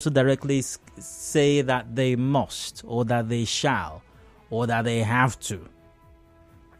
to directly say that they must, or that they shall, or that they have to.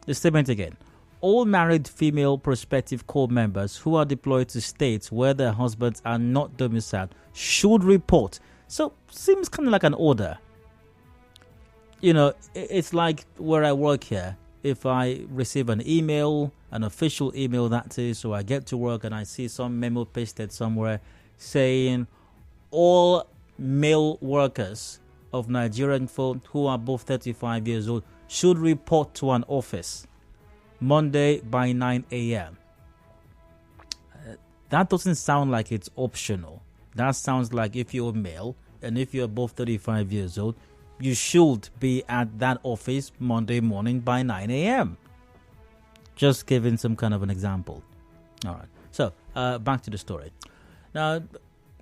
The statement again. All married female prospective corps members who are deployed to states where their husbands are not domiciled should report. So, seems kind of like an order. You know, it's like where I work here. If I receive an email, an official email that is, so I get to work and I see some memo pasted somewhere saying all male workers of Nigerian folk who are above 35 years old should report to an office Monday by 9 a.m. That doesn't sound like it's optional. That sounds like if you're male and if you're above 35 years old, you should be at that office Monday morning by 9 a.m. Just giving some kind of an example. All right. So, back to the story. Now,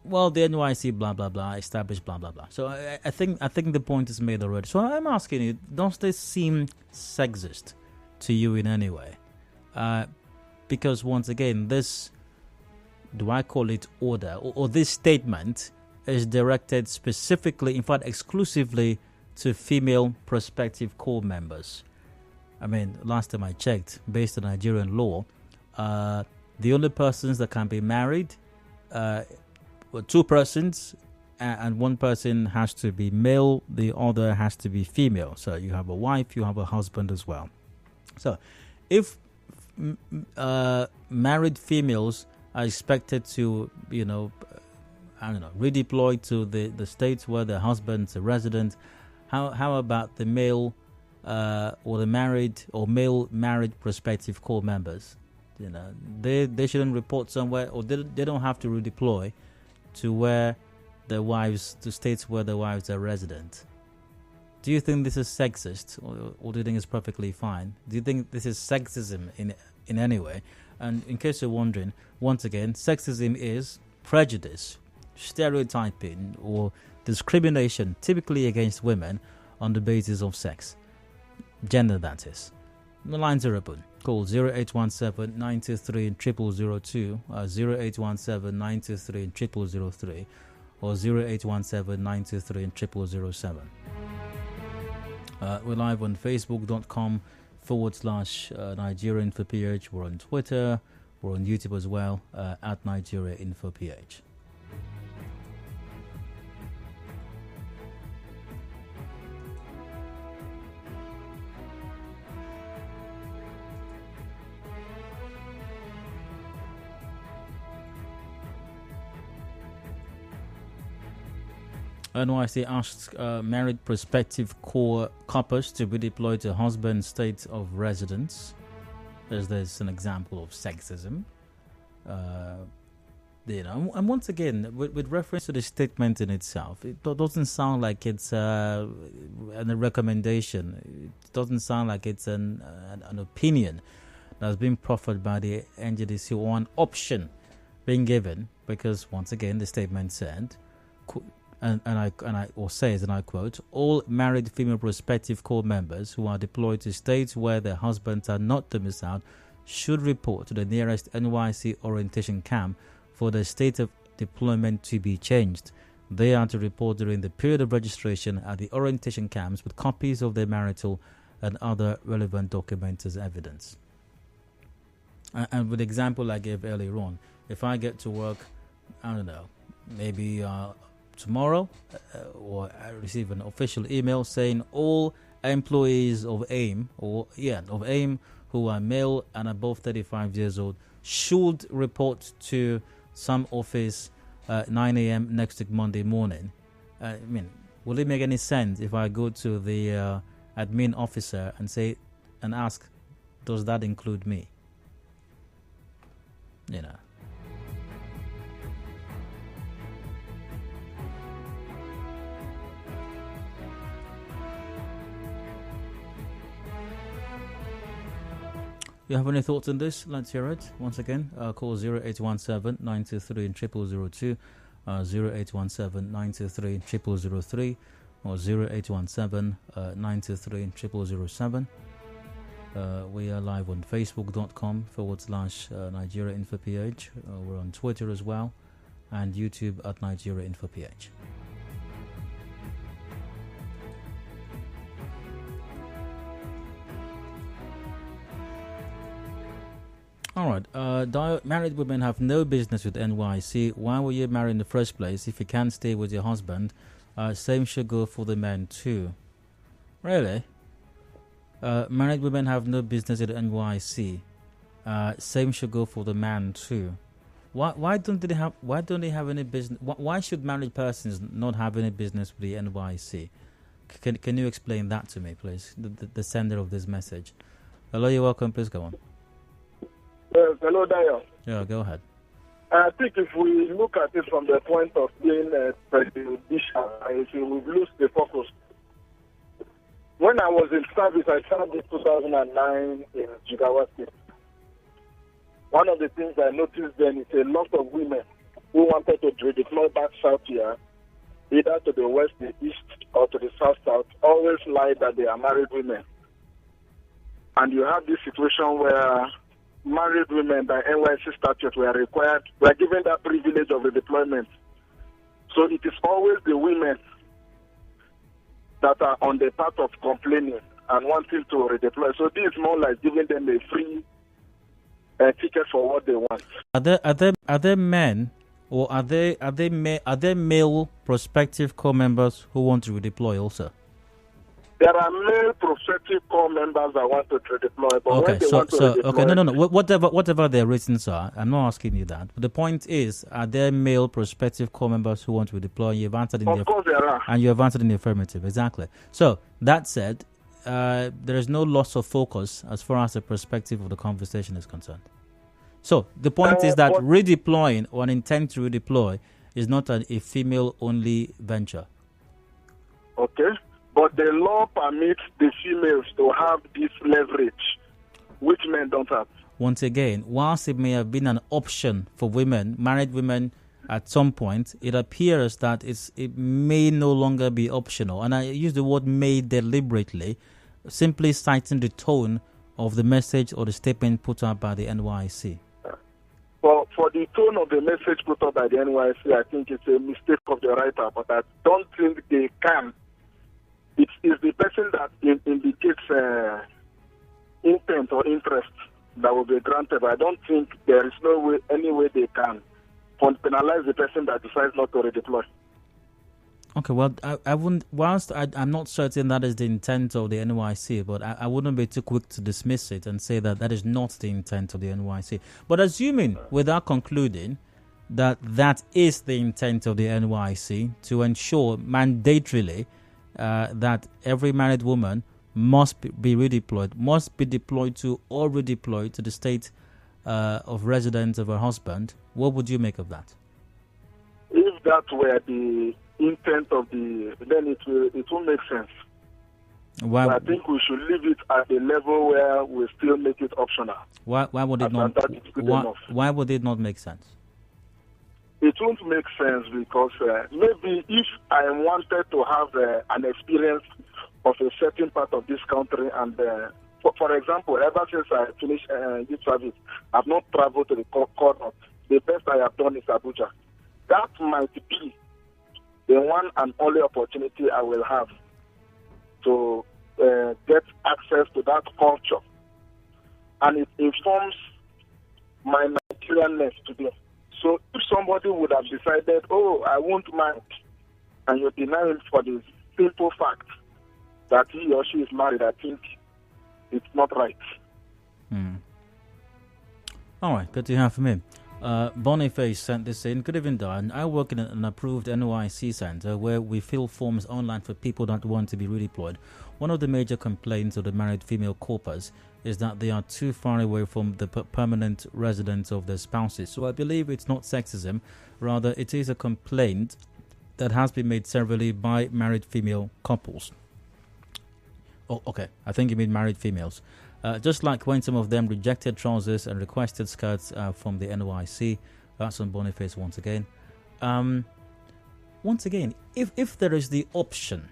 well, the NYSC blah blah blah established blah blah blah. So I think the point is made already. So I'm asking you, does this seem sexist to you in any way? Because once again, this, do I call it order, or this statement is directed specifically, in fact exclusively, to female prospective corps members. I mean, last time I checked, based on Nigerian law, the only persons that can be married, two persons, and one person has to be male, the other has to be female. So you have a wife, you have a husband as well. So if married females are expected to, redeploy to the states where their husband's a resident, how about the male or the married or male married prospective corps members? They shouldn't report somewhere, or they don't have to redeploy to states where their wives are resident. Do you think this is sexist, or do you think it's perfectly fine? Do you think this is sexism in any way? And in case you're wondering, once again, sexism is prejudice, stereotyping, or discrimination, typically against women on the basis of sex, gender, that is. The lines are open. Call 0817 923 0002, 0817 923 0003, or 0817 923 0007. We're live on facebook.com/Nigeria Info PH. We're on Twitter. We're on YouTube as well, at Nigeria Info PH. NYSC asks married prospective corpers to be deployed to husband's state of residence. There's an example of sexism. And once again, with reference to the statement in itself, it doesn't sound like it's a recommendation. It doesn't sound like it's an opinion that's been proffered by the NGDC, or an option being given, because once again, the statement said, and I quote, all married female prospective corps members who are deployed to states where their husbands are not domiciled should report to the nearest NYSC orientation camp for the state of deployment to be changed. They are to report during the period of registration at the orientation camps with copies of their marital and other relevant documents as evidence. And with the example I gave earlier on, if I get to work, I don't know, maybe tomorrow, or I receive an official email saying all employees of AIM who are male and above 35 years old should report to some office 9 a.m. next week Monday morning. Will it make any sense if I go to the admin officer and ask, does that include me? You have any thoughts on this? Let's hear it. Once again, call 0817 923 0002, 0817 923 0003, or 0817 923 0007. We are live on facebook.com/Nigeria Info PH. We're on Twitter as well, and YouTube at Nigeria InfoPH. All right. Married women have no business with NYC. Why were you married in the first place if you can't stay with your husband? Same should go for the men too. Really? Married women have no business at NYC. Same should go for the man too. Why don't they have any business? Why should married persons not have any business with the NYC? Can you explain that to me, please? The sender of this message. Hello, you're welcome. Please go on. Yes, hello, Dayo. Yeah, go ahead. I think if we look at it from the point of being prejudicial, we lose the focus. When I was in service, I started in 2009 in Jigawa State. One of the things I noticed then is a lot of women who wanted to redeploy back south here, either to the west, the east, or to the south, always lie that they are married women. And you have this situation where married women by NYSC statute were given that privilege of redeployment. So it is always the women that are on the path of complaining and wanting to redeploy. So this is more like giving them a free ticket for what they want. Are there men or are there male prospective corps members who want to redeploy also? There are male prospective corps members that want to redeploy, but when they want to redeploy... Okay, no. Whatever their reasons are, I'm not asking you that. But the point is, are there male prospective corps members who want to redeploy? You've answered in Of course there are. And you have answered in the affirmative, exactly. So, that said, there is no loss of focus as far as the perspective of the conversation is concerned. So, the point is that redeploying or an intent to redeploy is not a female-only venture. Okay. But the law permits the females to have this leverage, which men don't have. Once again, whilst it may have been an option for women, married women, at some point, it appears that it may no longer be optional. And I use the word may deliberately, simply citing the tone of the message or the statement put out by the NYSC. Well, for the tone of the message put out by the NYSC, I think it's a mistake of the writer, but I don't think they can. It is the person that indicates intent or interest that will be granted. I don't think there is any way they can penalize the person that decides not to redeploy. Okay, well, I wouldn't. Whilst I'm not certain that is the intent of the NYC, but I wouldn't be too quick to dismiss it and say that is not the intent of the NYC. But assuming, without concluding, that is the intent of the NYC to ensure mandatorily that every married woman must be redeployed, must be deployed to or redeployed to the state of residence of her husband, what would you make of that? If that were the intent of then it will make sense. Why? But I think we should leave it at the level where we still make it optional. Why would it not? Why would it not make sense? It won't make sense because maybe if I wanted to have an experience of a certain part of this country, and for example, ever since I finished youth service, I've not traveled to the corner. The best I have done is Abuja. That might be the one and only opportunity I will have to get access to that culture, and it informs my Nigerianness today. So if somebody would have decided, I won't mind, and you deny him for the simple fact that he or she is married, I think it's not right. All right, good to hear from him. Boniface sent this in. Good evening, Darren. I work in an approved NYC center where we fill forms online for people that want to be redeployed. One of the major complaints of the married female corpers is that they are too far away from the permanent residence of their spouses. So I believe it's not sexism, rather it is a complaint that has been made severally by married female couples. Oh, okay. I think you mean married females. Just like when some of them rejected trousers and requested skirts from the NYC. That's on Boniface once again. Once again, if there is the option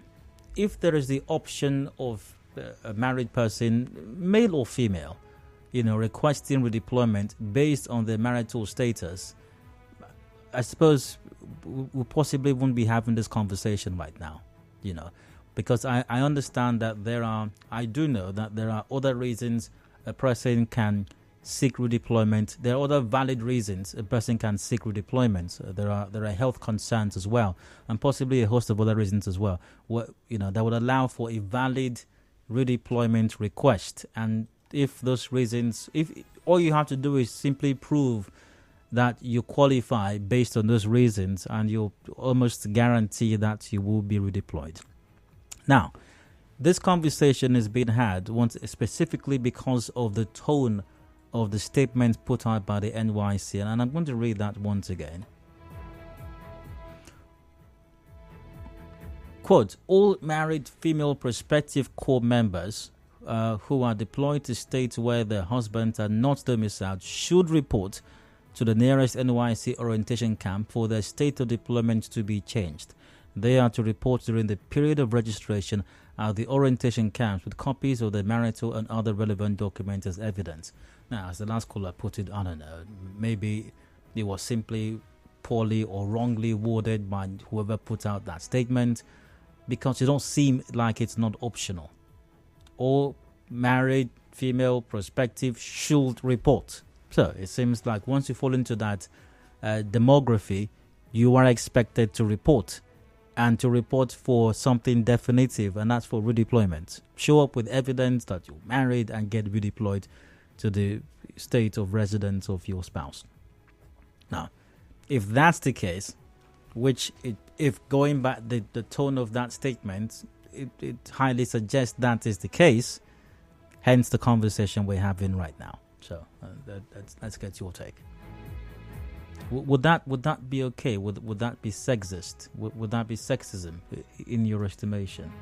of a married person, male or female, requesting redeployment based on their marital status, I suppose we possibly wouldn't be having this conversation right now, because I understand that I do know that there are other reasons a person can seek redeployment. There are other valid reasons a person can seek redeployment. There are health concerns as well, and possibly a host of other reasons as well. That would allow for a valid redeployment request. And if those reasons, if all you have to do is simply prove that you qualify based on those reasons, and you'll almost guarantee that you will be redeployed. Now, this conversation is being had specifically because of the tone of the statement put out by the NYSC, and I'm going to read that once again. Quote, all married female prospective corps members who are deployed to states where their husbands are not domiciled should report to the nearest NYSC orientation camp for their state of deployment to be changed. They are to report during the period of registration at the orientation camps with copies of their marital and other relevant documents as evidence. Now, as the last caller put it, I don't know, maybe it was simply poorly or wrongly worded by whoever put out that statement, because it don't seem like it's not optional. All married female prospective should report. So it seems like once you fall into that demography, you are expected to report, and to report for something definitive, and that's for redeployment. Show up with evidence that you're married and get redeployed to the state of residence of your spouse. Now, if that's the case, if going back the tone of that statement, it highly suggests that is the case, hence the conversation we're having right now. So let's get your take. Would that be okay? Would that be sexist? Would that be sexism in your estimation?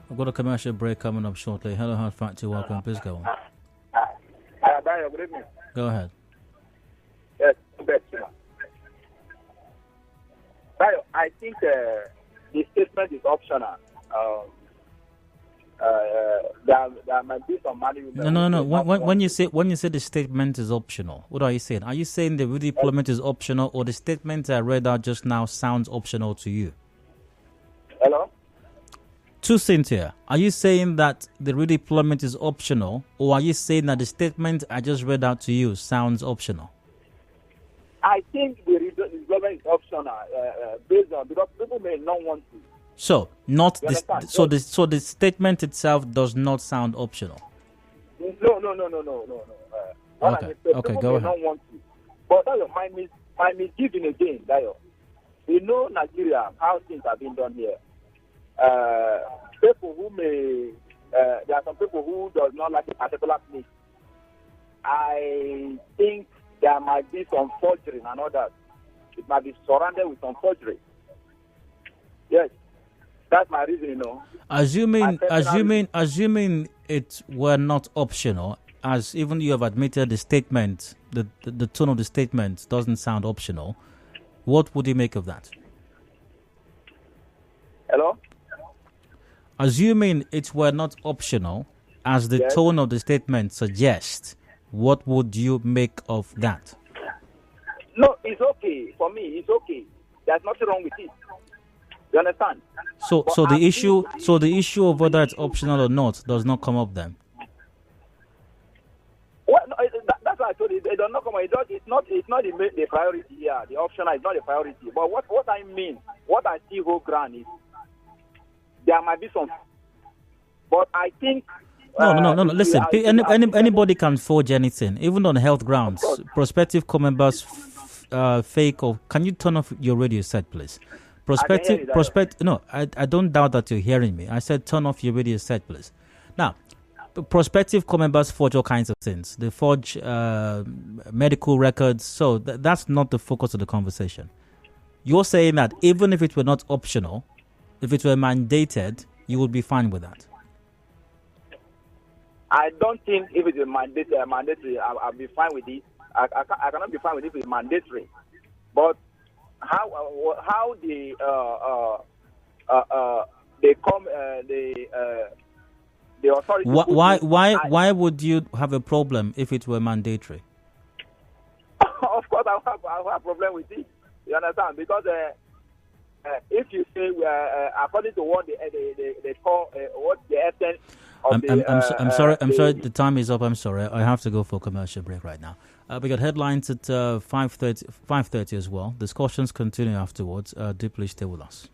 I've got a commercial break coming up shortly. Hello, Hard Factor, welcome. Please go on. Dayo, good evening. Go ahead. Yes, Dayo, I think the statement is optional. There might be some money. No. When you say the statement is optional, what are you saying? Are you saying the redeployment is optional, or the statement I read out just now sounds optional to you? Hello? To Cynthia, are you saying that the redeployment is optional, or are you saying that the statement I just read out to you sounds optional? I think the redeployment is optional, based on, because people may not want to. So the statement itself does not sound optional. No. Okay, go ahead. Not want to. But that might misgiving again, Dayo. We know Nigeria, how things have been done here. People who there are some people who does not like a particular place. I think there might be some forgery and all that. It might be surrounded with some forgery. Yes, that's my reason, Assuming it were not optional, as even you have admitted the statement, the tone of the statement doesn't sound optional. What would you make of that? Hello? Assuming it were not optional, as the tone of the statement suggests, what would you make of that? No, it's okay. For me, it's okay. There's nothing wrong with it. You understand? So the issue of whether it's optional or not does not come up then? Well, no, that's why I told you. It does not come up. It's not the priority here. The optional is not the priority. But what I mean, what I see whole ground is, there might be some, but I think no. Listen, anybody can forge anything, even on health grounds. Prospective corps members fake. Or can you turn off your radio set, please? No, I don't doubt that you're hearing me. I said turn off your radio set, please. Now, prospective corps members forge all kinds of things. They forge medical records. So that's not the focus of the conversation. You're saying that even if it were not optional, if it were mandated, you would be fine with that. I don't think if it is mandatory, I'll be fine with it. I cannot be fine with it if it's mandatory. But how they come the authority. Why would you have a problem if it were mandatory? Of course, I have a problem with it. You understand? Because if you say according to what they call what the essence of I'm sorry. The time is up. I'm sorry. I have to go for a commercial break right now. We got headlines at 5:30 as well. Discussions continue afterwards. Do please stay with us.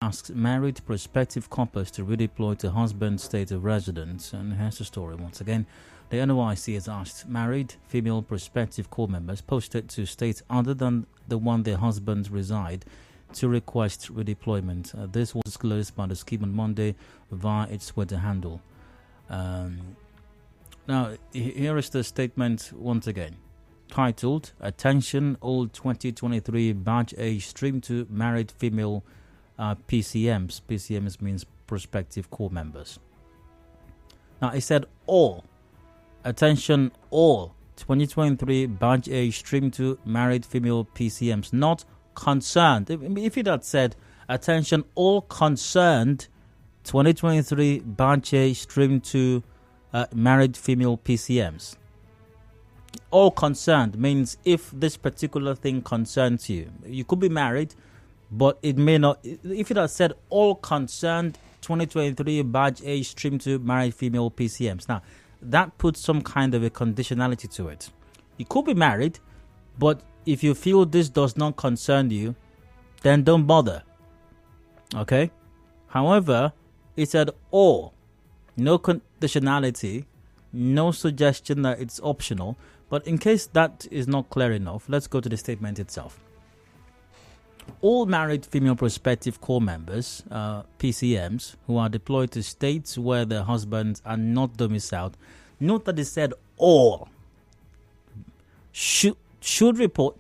asks married prospective couples to redeploy to husband's state of residence. And here's the story once again. The NYSC has asked married female prospective corps members posted to states other than the one their husbands reside to request redeployment. This was disclosed by the scheme on Monday via its Twitter handle. Now, here is the statement once again. Titled, Attention All 2023 Batch A Stream to Married Female PCMs. PCMs means prospective corps members. Now, it said all. Attention all 2023 Batch A Stream to Married Female PCMs. Not concerned. If it had said, attention all concerned 2023 Batch A Stream to married female PCMs. All concerned means if this particular thing concerns you. You could be married, but it may not. If it had said all concerned 2023 Batch A Stream to married female PCMs. Now, that puts some kind of a conditionality to it. You could be married, but if you feel this does not concern you, then don't bother. Okay? However, it said all. No conditionality, no suggestion that it's optional. But in case that is not clear enough, let's go to the statement itself. All married female prospective corps members, PCMs, who are deployed to states where their husbands are not domiciled, note that it said all, should report